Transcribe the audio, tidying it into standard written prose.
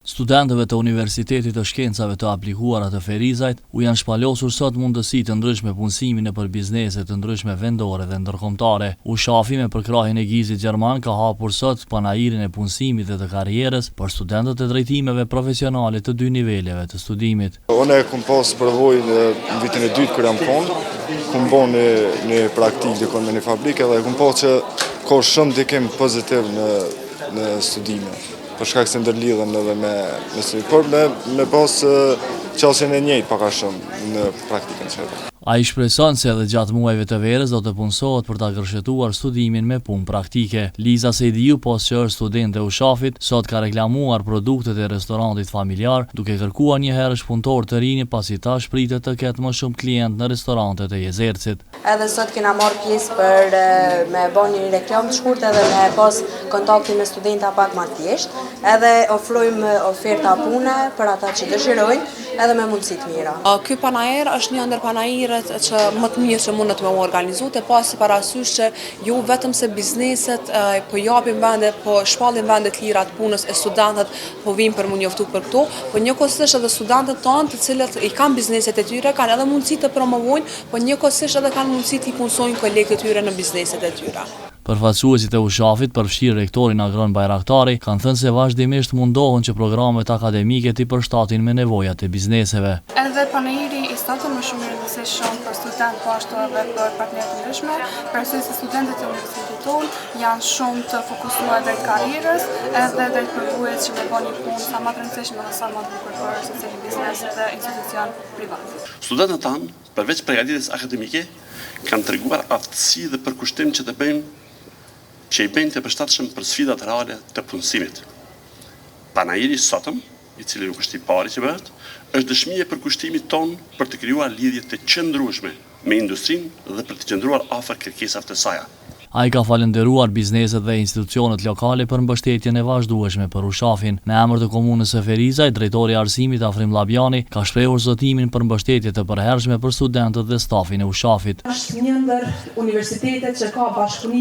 Studentëve të Universitetit të Shkencave të Aplikuara të Ferizajt u janë shpalosur sot mundësi të ndryshme punësimi nëpër biznese të ndryshme vendore dhe ndërkombëtare. Ushafi me përkrahjen e Gizit Gjerman ka hapur sot panairin e punësimit dhe të karrierës për studentët e drejtimeve profesionale të dy niveleve të studimit. Unë kam pas përvojë në vitin e dytë kur jam konë, kam bën në praktikë dikon në fabrikë dhe kam pas që ka shumë ndikim pozitiv në studime. Për shkak se ndërlidhen edhe me studime, por me pas qasjen e njëjtë pak a shumë në praktikën që. Ai shpreson se edhe gjatë muajve të verës do të punësohet për ta gërshetuar studimin me punë praktike. Liza Sejdiu, pas që është studente e Ushafit, sot ka reklamuar produktet e restorantit familjar, duke kërkuar një herësh punëtor të rinj pasi tash pritet të ketë më shumë klient në restorantet e Jezercit. Edhe sot kena marrë pjesë për me bën një reklam të shkurtë edhe me pas kontaktin me studenta pak më thjesht, edhe ofrojmë oferta pune për ata që dëshirojnë edhe me mundësi të mira. Ky panair është një ndër panairet që më të mirë që mundet me u organizu, të pasi parasysh që ju vetëm se bizneset po japin vende, po shpallin vende të lira të punës e studentët po vinë për mu njoftu për këto, po njëkohësisht edhe studentët tonë të cilët i kanë bizneset e tyre, kanë edhe mundësi të promovojnë, po njëkohësisht edhe kanë mundësi të i punësojnë kolegët e tyre në bizneset e tyre. Përfaqësuesit e Ushafit, përfshirë rektorin Agron Bajraktari, kanë thënë se vazhdimisht mundohen që programet akademike t'i përshtatin me nevojat e bizneseve. Edhe panairi i sotëm më shumë i rëndësishëm për student, po ashtu edhe për partnerët të ndryshme, përse se studentët e universitetit tonë janë shumë të fokusuar drejt karrierës, edhe drejt përvojës që me bën një punë sa më të rëndësishme dhe sa më të bukur për secilin biznes dhe institucion privat. Studentët tanë, përveç përgatitjes akademike, kanë treguar aftësi dhe përkushtim që i bëjnë të përshtatshëm për sfidat reale të punësimit. Panairi i sotëm, i cili nuk është i pari që bëhet, është dëshmi e përkushtimit ton për të krijuar lidhje të qëndrueshme me industrinë dhe për të qëndruar afër kërkesave të saj. Ai ka falendëruar bizneset dhe institucionet lokale për mbështetjen e vazhdueshme për Ushafin. Në emër të komunës së Ferizajt, drejtori i arsimit Afrim Llabjani ka shprehur zotimin për mbështetje të përhershme për studentët dhe stafin e Ushafit. Është një ndër universitetet që ka bashkëpunim